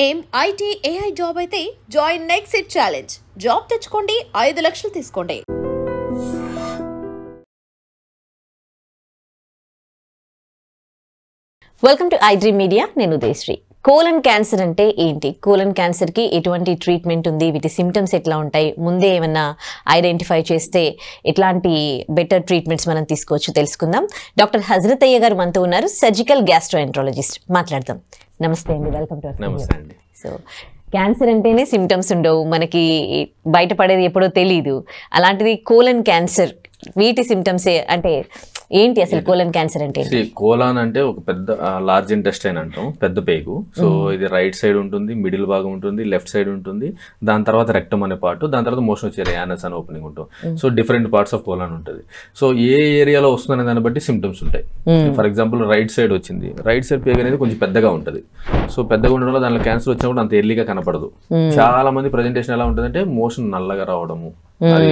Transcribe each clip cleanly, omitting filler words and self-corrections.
ఏం IT AI job అయితే join next it challenge. Job తెచ్చుకోండి, 5 లక్షలు తీసుకోండి. Welcome to iDream media. నేను ఉదయశ్రీ. కోలన్ క్యాన్సర్ అంటే ఏంటి, కోలన్ క్యాన్సర్కి ఎటువంటి ట్రీట్మెంట్ ఉంది, వీటి సిమ్టమ్స్ ఎట్లా ఉంటాయి, ముందే ఏమన్నా ఐడెంటిఫై చేస్తే ఎట్లాంటి బెటర్ ట్రీట్మెంట్స్ మనం తీసుకోవచ్చు తెలుసుకుందాం. డాక్టర్ హజరత్ అయ్య గారు మనతో ఉన్నారు, సర్జికల్ గ్యాస్ట్రోఎంట్రాలజిస్ట్. మాట్లాడదాం. నమస్తే అండి, వెల్కమ్ టు. నమస్తే అండి. సో క్యాన్సర్ అంటేనే సిమ్టమ్స్ ఉండవు, మనకి బయటపడేది ఎప్పుడో తెలీదు. అలాంటిది కోలన్ క్యాన్సర్, వీటి సిమ్టమ్స్ అంటే ఏంటి అసలు? కోలన్ క్యాన్సర్ అంటే కోలాన్ అంటే ఒక పెద్ద లార్జ్ ఇంటెస్టైన్ అంటాం, పెద్ద పేగు. సో ఇది రైట్ సైడ్ ఉంటుంది, మిడిల్ భాగం ఉంటుంది, లెఫ్ట్ సైడ్ ఉంటుంది, దాని తర్వాత రెక్టమ్ అనే పార్ట్, దాని తర్వాత మోషన్ వచ్చే యానస్ అనే ఓపెనింగ్ ఉంటుంది. So different parts of colon ఉంటుంది. సో ఏ ఏరియాలో వస్తుందనే దాన్ని బట్టి సిమ్టమ్స్ ఉంటాయి. ఫర్ ఎగ్జాంపుల్ రైట్ సైడ్ వచ్చింది, రైట్ సైడ్ పేగు అనేది కొంచెం పెద్దగా ఉంటుంది. సో పెద్దగా ఉండడం వల్ల దాంట్లో క్యాన్సర్ వచ్చినప్పుడు అంత ఎర్లీగా కనపడదు. చాలా మంది ప్రజెంటేషన్ ఎలా ఉంటుందంటే మోషన్ నల్లగా రావడము, అది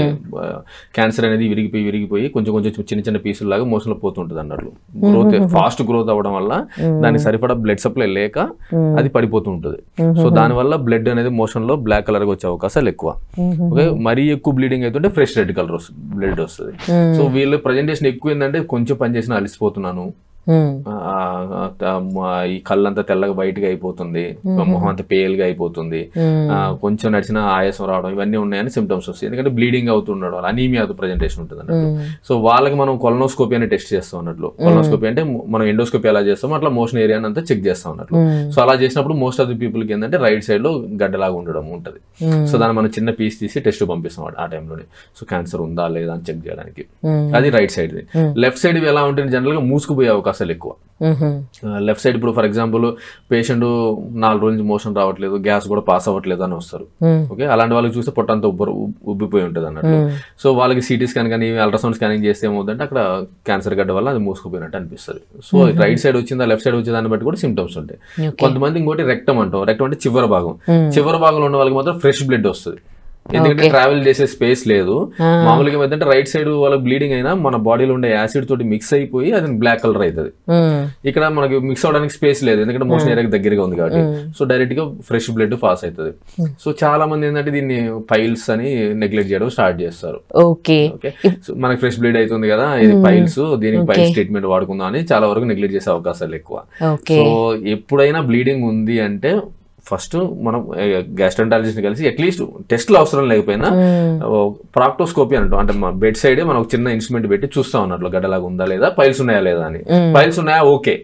క్యాన్సర్ అనేది విరిగిపోయి కొంచెం చిన్న చిన్న పీసులు లాగా మోషన్ లో పోతుంటుంది అన్నట్లు. గ్రోత్ ఫాస్ట్ గ్రోత్ అవ్వడం వల్ల దానికి సరిపడా బ్లడ్ సప్లై లేక అది పడిపోతూ ఉంటుంది. సో దానివల్ల బ్లడ్ అనేది మోషన్ లో బ్లాక్ కలర్ గా వచ్చే అవకాశాలు ఎక్కువ. ఓకే, మరీ ఎక్కువ బ్లీడింగ్ అవుతుంటే ఫ్రెష్ రెడ్ కలర్ బ్లడ్ వస్తుంది. సో వీళ్ళు ప్రజెంటేషన్ ఎక్కువ ఏంటంటే కొంచెం పని చేసినా అలిసిపోతున్నాను, ఈ కళ్ళంతా తెల్లగా బయటగా అయిపోతుంది, మొహం అంతా పేల్గా అయిపోతుంది, కొంచెం నడిచిన ఆయాసం రావడం, ఇవన్నీ ఉన్నాయని సిమ్టమ్స్ వస్తాయి. ఎందుకంటే బ్లీడింగ్ అవుతుండడం వల్ల అనీమియా ప్రజెంటేషన్ ఉంటుంది అన్నట్టు. సో వాళ్ళకి మనం కొలనోస్కోపీ అని టెస్ట్ చేస్తాం అన్నట్లు. కొలనోస్కోపీ అంటే మనం ఎండోస్కోపీ ఎలా చేస్తాం అట్లా మోషన్ ఏరియా అంతా చెక్ చేస్తాం అన్నట్లు. సో అలా చేసినప్పుడు మోస్ట్ ఆఫ్ ది పీపుల్ కి ఏంటంటే రైట్ సైడ్ లో గడ్డలాగా ఉండడం ఉంటుంది. సో దాన్ని మనం చిన్న పీస్ తీసి టెస్ట్ పంపిస్తాం ఆ టైంలోనే. సో క్యాన్సర్ ఉందా లేదా అని చెక్ చేయడానికి. అది రైట్ సైడ్. లెఫ్ట్ సైడ్ ఎలా ఉంటుంది, జనరల్ గా మూసుకుపోయే అవకాశాలు ఎక్కువ. లెఫ్ట్ సైడ్ ఇప్పుడు ఫర్ ఎగ్జాంపుల్ పేషెంట్ 4 రోజుల నుంచి మోషన్ రావట్లేదు, గ్యాస్ కూడా పాస్ అవ్వట్లేదు అని వస్తారు. ఓకే, అలాంటి వాళ్ళకి చూస్తే పొట్టంతా ఉబ్బిపోయి ఉంటుంది అన్నట్టు. సో వాళ్ళకి సిటీ స్కాన్ కానీ అల్ట్రాసౌండ్ స్కానింగ్ చేస్తే ఏమవుతుందంటే అక్కడ క్యాన్సర్ గడ్డ వల్ల అది మూసుకుపోయినట్టు అనిపిస్తుంది. సో రైట్ సైడ్ వచ్చిందా లెఫ్ట్ సైడ్ వచ్చే దాన్ని బట్టి కూడా సిమ్టమ్స్ ఉంటాయి. కొంతమంది ఇంకోటి రెక్టమ్ అంటాం. రెక్టమ్ అంటే చివరి భాగంలో ఉన్న వాళ్ళకి మాత్రం ఫ్రెష్ బ్లడ్ వస్తుంది. ఎందుకంటే ట్రావెల్ చేసే స్పేస్ లేదు. మామూలుగా ఏంటంటే రైట్ సైడ్ వాళ్ళకి బ్లీడింగ్ అయినా మన బాడీలో ఉండే యాసిడ్ తోటి మిక్స్ అయిపోయి అది బ్లాక్ కలర్ అవుతుంది. ఇక్కడ మనకి మిక్స్ అవడానికి స్పేస్ లేదు, ఎందుకంటే మోషన్ ఏరియాకి దగ్గరగా ఉంది కాబట్టి. సో డైరెక్ట్ గా ఫ్రెష్ బ్లడ్ పాస్ అవుతుంది. సో చాలా మంది ఏంటంటే దీన్ని పైల్స్ అని నెగ్లెక్ట్ చేయడం స్టార్ట్ చేస్తారు. ఓకే, సో మనకి ఫ్రెష్ బ్లీడ్ అవుతుంది కదా, ఇది పైల్స్, దీనికి పైల్స్ ట్రీట్మెంట్ వాడుకుందాం అని చాలా వరకు నెగ్లెక్ట్ చేసే అవకాశాలు ఎక్కువ. సో ఎప్పుడైనా బ్లీడింగ్ ఉంది అంటే ఫస్ట్ మనం గ్యాస్ట్రోఎంట్రాలజిస్ట్ కలిసి అట్లీస్ట్ టెస్ట్లు అవసరం లేకపోయినా ప్రాక్టోస్కోపీ అంటాం. అంటే బెడ్ సైడ్ మనం చిన్న ఇన్స్ట్రుమెంట్ పెట్టి చూస్తాం అన్నట్లు గడ్డలాగా ఉందా లేదా, పైల్స్ ఉన్నాయా లేదా అని. పైల్స్ ఉన్నాయా, ఓకే.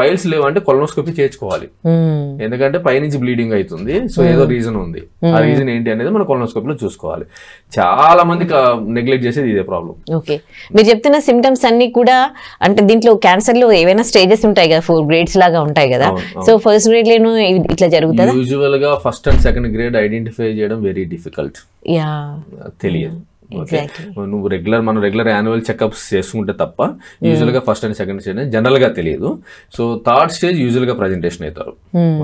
పైల్స్ లేవంటే కొలనోస్కోపీ చేయించుకోవాలి. ఎందుకంటే పైనుంచి బ్లీడింగ్ అవుతుంది, సో ఏదో రీజన్ ఉంది. ఆ రీజన్ ఏంటి అనేది మనం కొలనోస్కోపీలో చూసుకోవాలి. చాలా మంది నెగ్లెక్ట్ చేసేది ఇదే ప్రాబ్లం. ఓకే, మీరు చెప్తున్న సిమ్టమ్స్ అన్ని కూడా అంటే దీంట్లో క్యాన్సర్ లో ఏవైనా స్టేజెస్ ఉంటాయి కదా, 4 గ్రేడ్స్ లాగా ఉంటాయి కదా. సో ఫస్ట్ గ్రేడ్ లో ఇట్లా యూజువల్ గా first and second grade identify చేయడం వెరీ డిఫికల్ట్, తెలియదు. నువ్వు మనం రెగ్యులర్ యాన్యువల్ చెకప్స్ చేసుకుంటే తప్ప యూజువల్ గా first and second stage general గా తెలియదు. సో థర్డ్ స్టేజ్ యూజువల్ గా ప్రజెంటేషన్ అవుతారు.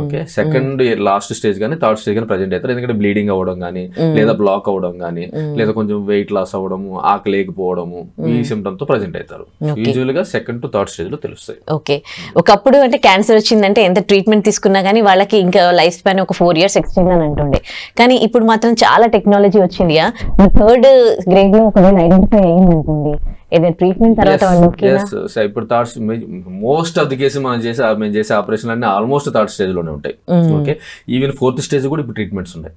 ఓకే, సెకండ్ లాస్ట్ స్టేజ్ కానీ థర్డ్ స్టేజ్ కానీ ప్రజెంట్ అవుతారు. ఎందుకంటే బ్లీడింగ్ అవ్వడం కానీ, లేదా బ్లాక్ అవ్వడం కానీ, లేదా కొంచెం వెయిట్ లాస్ అవ్వడము, ఆకలి లేకపోవడము, ఈ సిమ్టమ్ తో ప్రజెంట్ అవుతారు. యూజువల్ గా సెకండ్ టు థర్డ్ స్టేజ్ లో తెలుస్తాయి. ఓకే, ఒకప్పుడు అంటే క్యాన్సర్ వచ్చిందంటే ఎంత ట్రీట్మెంట్ తీసుకున్నా కానీ వాళ్ళకి ఇంకా లైఫ్ స్పాన్ ఒక 4 years ఎక్స్టెండ్ అని అంటుండే. కానీ ఇప్పుడు మాత్రం చాలా టెక్నాలజీ వచ్చింది. థర్డ్ గ్రేడ్ లో ఒకవేళ ఐడెంటిఫై అయ్యింది అనుకోండి, ఏదైనా ట్రీట్మెంట్ తర్వాత ఇప్పుడు third most of the case మేము చేసే ఆపరేషన్ అన్ని ఆల్మోస్ట్ థర్డ్ స్టేజ్ లోనే ఉంటాయి. ఓకే, ఈవెన్ 4th స్టేజ్ కూడా ఇప్పుడు ట్రీట్మెంట్స్ ఉన్నాయి.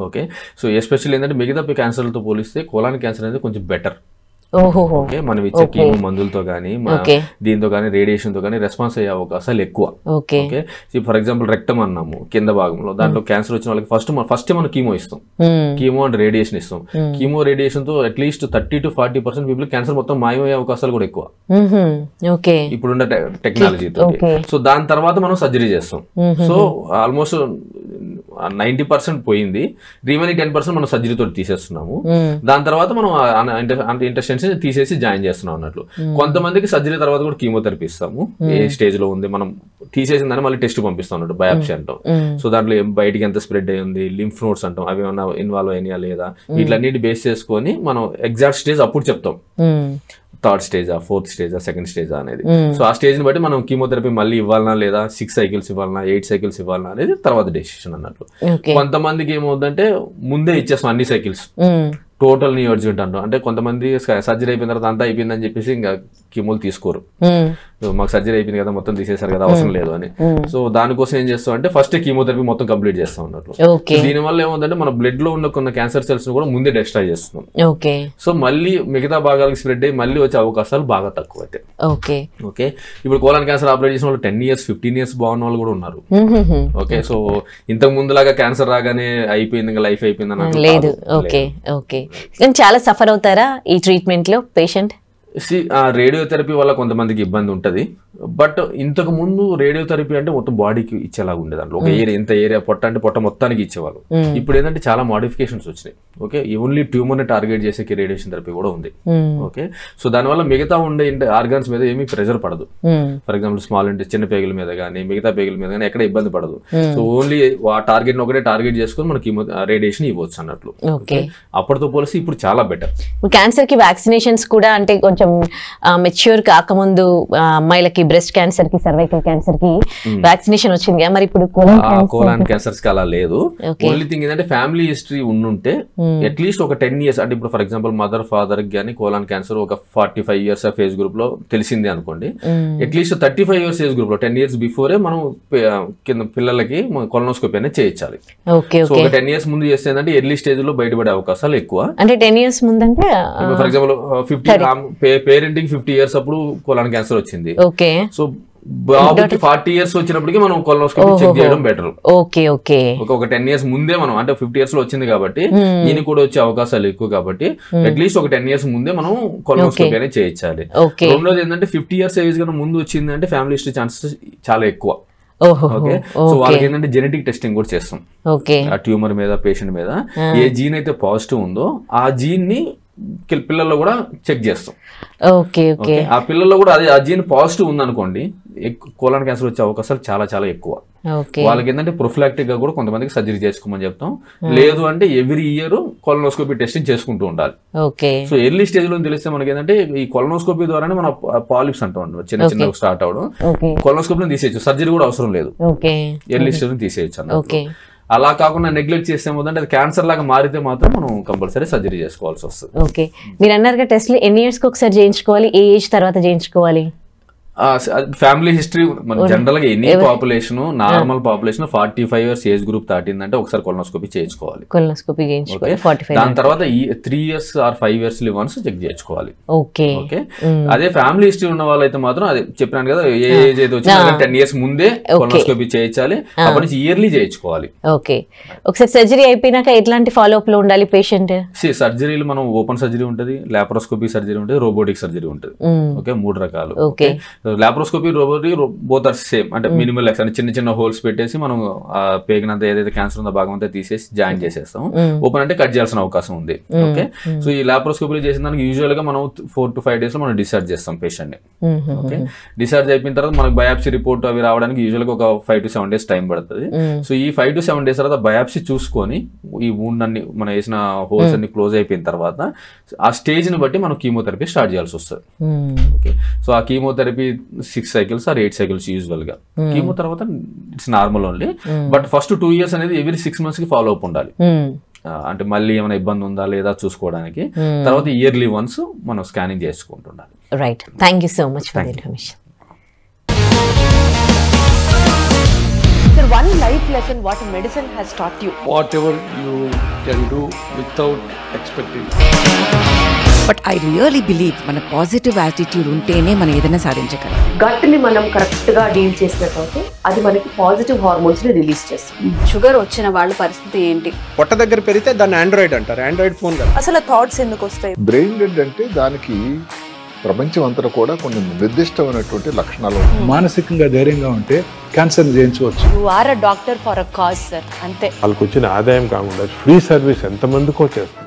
ఓకే, సో ఎస్పెషల్లీ ఏంటంటే మిగతా క్యాన్సర్లతో పోలిస్తే కోలాన్ క్యాన్సర్ అనేది కొంచెం బెటర్. ఓకే, మనం ఇచ్చే కీమో మందులతో కానీ దీంతో కానీ రేడియేషన్ తో కానీ రెస్పాన్స్ అయ్యే అవకాశాలు ఎక్కువ. ఓకే, ఫర్ ఎగ్జాంపుల్ రెక్టమ్ అన్నాము కింద భాగంలో, దాంట్లో క్యాన్సర్ వచ్చిన వాళ్ళకి ఫస్ట్ మనం కీమో ఇస్తాం, కీమో అండ్ రేడియేషన్ ఇస్తాం. కీమో రేడియేషన్ తో అట్లీస్ట్ 30 to 40% పీపుల్ క్యాన్సర్ మొత్తం మాయమయ్యే అవకాశాలు కూడా ఎక్కువ ఇప్పుడున్న టెక్నాలజీతో. సో దాని తర్వాత మనం సర్జరీ చేస్తాం. సో ఆల్మోస్ట్ 90% పోయింది, రిమైనింగ్ 10% మనం సర్జరీతో తీసేస్తున్నాము. దాని తర్వాత మనం ఇంటెస్టైన్స్ తీసేసి జాయిన్ చేస్తున్నాం అన్నట్లు. కొంతమందికి సర్జరీ తర్వాత కూడా కీమోథెరపీ ఇస్తాము. ఏ స్టేజ్ లో ఉంది మనం తీసేసిందని మళ్ళీ టెస్ట్ పంపిస్తాం అన్నట్టు, బయాప్సీ అంటాం. సో దాంట్లో బయటికి ఎంత స్ప్రెడ్ అయ్యింది, లింఫ్ నోడ్స్ అంటాం, అవి ఏమన్నా ఇన్వాల్వ్ అయినాయా లేదా, వీటిలన్నిటి బేస్ చేసుకొని మనం ఎగ్జాక్ట్ స్టేజ్ అప్పుడు చెప్తాం. థర్డ్ స్టేజా, ఫోర్త్ స్టేజా, సెకండ్ స్టేజా అనేది. సో ఆ స్టేజ్ ని బట్టి మనం కీమోథెరపీ మళ్ళీ ఇవ్వాలన్నా లేదా 6 సైకిల్స్ ఇవ్వాలన్నా 8 సైకిల్స్ ఇవ్వాలన్నా అనేది తర్వాత డెసిషన్ అన్నట్లు. కొంతమందికి ఏమవుతుందంటే ముందే ఇచ్చేస్తాం అన్ని సైకిల్స్, టోటల్ నీ అర్జెంట్ అంటాం. అంటే కొంతమంది సర్జరీ అయిపోయిన తర్వాత అంతా అయిపోయిందని చెప్పేసి ఇంకా కీమోలు తీసుకోరు. మాకు సర్జరీ అయిపోయింది కదా, మొత్తం తీసేశారు కదా, అవసరం లేదు అని. సో దానికోసం ఏం చేస్తాం అంటే ఫస్ట్ కీమోథెరపీ మొత్తం కంప్లీట్ చేస్తాం అన్నట్లు. దీనివల్ల ఏముందంటే మన బ్లడ్ లో ఉన్న కొన్ని క్యాన్సర్ సెల్స్ ను కూడా ముందే డిస్ట్రాయ్ చేస్తున్నాం. సో మళ్ళీ మిగతా భాగాలకు స్ప్రెడ్ అయ్యి మళ్ళీ వచ్చే అవకాశాలు బాగా తక్కువ అయితే. ఓకే, ఇప్పుడు కోలాన్ క్యాన్సర్ ఆపరేట్ చేసిన వాళ్ళు 10 years 15 years బాగున్న వాళ్ళు కూడా ఉన్నారు. ఓకే, సో ఇంతకు ముందులాగా క్యాన్సర్ రాగానే అయిపోయింది ఇంకా లైఫ్ అయిపోయింది అని లేదు. చాలా సఫర్ అవుతారా ఈ ట్రీట్మెంట్ లో పేషెంట్? రేడియోథెరపీ వల్ల కొంతమందికి ఇబ్బంది ఉంటుంది. బట్ ఇంతకు ముందు రేడియోథెరపీ అంటే మొత్తం బాడీకి ఇచ్చేలాగా ఉండేదాన్ని. ఒక ఏరియా, ఎంత ఏరియా పొట్ట అంటే పొట్ట మొత్తానికి ఇచ్చేవాళ్ళు. ఇప్పుడు ఏంటంటే చాలా మోడిఫికేషన్స్ వచ్చినాయి. ఓకే, ఓన్లీ ట్యూమర్ ని టార్గెట్ చేసే రేడియేషన్ థెరపీ కూడా ఉంది. ఓకే, సో దానివల్ల మిగతా ఉండే ఆర్గాన్స్ మీద ఏమీ ప్రెషర్ పడదు. ఫర్ ఎగ్జాంపుల్ స్మాల్ అంటే చిన్న పేగుల మీద కానీ మిగతా పేగుల మీద కానీ ఎక్కడ ఇబ్బంది పడదు. సో ఓన్లీ ఆ టార్గెట్ ఒకటే టార్గెట్ చేసుకుని మనకి రేడియేషన్ ఇవ్వచ్చు అన్నట్లు. అప్పటితో పోలిసి ఇప్పుడు చాలా బెటర్. క్యాన్సర్ కి వ్యాక్సినేషన్స్ కూడా అంటే కొంచెం మెచ్యూర్ కాకముందు అమ్మాయిలకి బ్రెస్ట్ క్యాన్సర్ కి, సర్వైకల్ క్యాన్సర్ కి వ్యాక్సినేషన్ వచ్చింది. మరి ఇప్పుడు కోలాన్ క్యాన్సర్స్ కి అలా లేదు. ఓన్లీ థింగ్ ఏంటంటే ఫ్యామిలీ హిస్టరీ ఉండుంటే అట్లీస్ట్ ఒక 10 years, అంటే ఇప్పుడు ఫర్ ఎగ్జాంపుల్ మదర్ ఫాదర్ కి కానీ కోలాన్ క్యాన్సర్ ఒక 45 years ఏజ్ గ్రూప్ లో తెలిసింది అనుకోండి, అట్లీస్ట్ 35 years ఏజ్ గ్రూప్ లో 10 years బిఫోరే మనం కింద పిల్లలకి కొలనోస్కోపీ అనేది చేయించాలి. సో ఒక 10 years ముందు చేస్తే ఏంటంటే ఎర్లీ స్టేజ్ లో బయటపడే అవకాశాలు ఎక్కువ. అంటే 10 years ముందంటే ఫర్ ఎగ్జాంపుల్ 50 పేరెంటింగ్ 50 years అప్పుడు కోలాన్ క్యాన్సర్ వచ్చింది. సో బాబుకి 40 years వచ్చినప్పటికీ మనం కొలనోస్కోపీ చెక్ చేయడం బెటర్. ఒక 10 years ముందే మనం, అంటే 50 years లో వచ్చింది కాబట్టి దీనికి కూడా వచ్చే అవకాశాలు ఎక్కువ కాబట్టి అట్లీస్ట్ ఒక 10 years ముందే మనం కొలనోస్కోపీ అనేది చేయించాలి. రెండోది ఏంటంటే 50 years ఏజ్ కన్నా ముందు వచ్చింది అంటే ఫ్యామిలీ హిస్టరీ ఛాన్సెస్ చాలా ఎక్కువ. ఓకే, సో వాళ్ళకి ఏంటంటే జెనెటిక్ టెస్టింగ్ కూడా చేస్తాం ఆ ట్యూమర్ మీద, పేషెంట్ మీద. ఏ జీన్ అయితే పాజిటివ్ ఉందో ఆ జీన్ ని పిల్లల్లో కూడా చెక్ చేస్తాం. ఆ పిల్లల్లో కూడా అదే ఆ జీన్ పాజిటివ్ ఉందనుకోండి, కోలాన్ క్యాన్సర్ వచ్చే అవకాశాలు చాలా చాలా ఎక్కువ. వాళ్ళకి ఏంటంటే ప్రొఫిలాక్టిక్ గా కూడా కొంతమందికి సర్జరీ చేసుకోమని చెప్తాం. లేదు అంటే ఎవ్రీ ఇయర్ కొలనోస్కోపీ టెస్టింగ్ చేసుకుంటూ ఉండాలి. సో ఎర్లీ స్టేజ్ లో తెలిస్తే మనకి ఏంటంటే ఈ కొలనోస్కోపీ ద్వారానే మన పాలిప్స్ అంటాం చిన్న చిన్న స్టార్ట్ అవడం, కొలనోస్కోపీ తీసేయచ్చు, సర్జరీ కూడా అవసరం లేదు, ఎర్లీ స్టేజ్ తీసేయచ్చు అన్నమాట. అలా కాకుండా నెగ్లెక్ట్ చేస్తే ఏమవుతుంటే అది క్యాన్సర్ లాగా మారితే మాత్రం మనం కంపల్సరీ సర్జరీ చేసుకోవాల్సి వస్తుంది. ఓకే, మీరు అన్నారుగా టెస్ట్లు ఎన్ని ఇయర్స్ కి ఒకసారి చేయించుకోవాలి, ఏ ఏజ్ తర్వాత చేయించుకోవాలి? ఫ్యామిలీ హిస్టరీ జనరల్ గా any population, normal population 45 years age group దాటిందంటే ఒకసారి కొలనోస్కోపీ చేయించుకోవాలి. దాని తర్వాత 3 years or 5 years once check చేయించుకోవాలి. ఓకే, అదే ఫ్యామిలీ హిస్టరీ ఉన్న వాళ్ళైతే మాత్రం అదే చెప్పినాను కదా, ఏ ఏజ్ అయితే వచ్చిందో 10 years ముందే కొలనోస్కోపీ చేయించాలి, అప్పటి నుంచి ఇయర్లీ చేయించుకోవాలి. ఓకే, ఒకసారి సర్జరీ అయిపోయినాక ఎట్లాంటి ఫాలో అప్ లో ఉండాలి పేషెంట్? సర్జరీలు మనం ఓపెన్ సర్జరీ ఉంటుంది, లాప్రోస్కోపీ సర్జరీ ఉంటుంది, రోబోటిక్ సర్జరీ ఉంటుంది. ఓకే, 3 రకాలు. Okay, laparoscopy, robotic both are same. అంటే మినిమల్ ఎక్స్ అంటే చిన్న చిన్న హోల్స్ పెట్టేసి మనం పేగినంత ఏదైతే క్యాన్సర్ ఉందో భాగం అంతా తీసేసి జాయిన్ చేసేస్తాం. ఓపెన్ అంటే కట్ చేయాల్సిన అవకాశం ఉంది. ఓకే, సో ఈ లాప్రోస్కోపీ చేసిన దానికి యూజువల్ గా మనం 4 to 5 days లో మనం డిశ్చార్జ్ చేస్తాం పేషెంట్ ని. ఓకే, డిశ్చార్జ్ అయిపోయిన తర్వాత మనకు బయాప్సీ రిపోర్ట్ అవి రావడానికి యూజువల్ గా ఒక 5 to 7 days టైం పడుతుంది. సో ఈ 5 to 7 days తర్వాత బయాప్సీ చూసుకొని ఈ వూండ్ అన్ని మనం వేసిన హోల్స్ అన్ని క్లోజ్ అయిపోయిన తర్వాత ఆ స్టేజ్ ని బట్టి మనం కీమోథెరపీ స్టార్ట్ చేయాల్సి వస్తుంది. ఓకే, సో ఆ chemotherapy 6 cycles or 8 cycles usual గా. కీమో తర్వాత it's normal only, but first 2 years అనేది ఎవ్రీ 6 months కి ఫాలో అప్ ఉండాలి. అంటే మళ్ళీ ఏమైనా ఇబ్బంది ఉందా లేదా చూసుకోవడానికి. తర్వాత ఇయర్లీ వన్స్ మనం స్కానింగ్ చేసుకుంటుండాలి. Right, thank you so much for the information. Sir, one life lesson what medicine has taught you. Whatever you can do without expecting. But I really believe మన పాజిటివ్ యాటిట్యూడ్ ఉంటేనే మనం ఏదైనా సాధించగలం. గట్ని మనం correct గా deal చేసినట్లయితే అది మనకి పాజిటివ్ హార్మోన్స్ ని రిలీజ్ చేస్తుంది. షుగర్ వచ్చిన వాళ్ళ పరిస్థితి ఏంటి? పొట్ట దగ్గర పెరిగితే దాన్ని ఆండ్రాయిడ్ అంటారు, ఆండ్రాయిడ్ ఫోన్ కదా. అసలు థాట్స్ ఎందుకు వస్తాయి? బ్రెయిన్ డెడ్ అంటే దానికి ప్రపంచం అంతా కూడా కొన్ని నిర్దిష్టమైనటువంటి లక్షణాలు. మానసికంగా ధైర్యంగా ఉంటే క్యాన్సర్ జయించవచ్చు. You are a doctor for a cause sir, అంతే. వాళ్ళకి వచ్చిన ఆదాయం కాకుండా ఫ్రీ సర్వీస్ ఎంతమందికో చేస్తారు.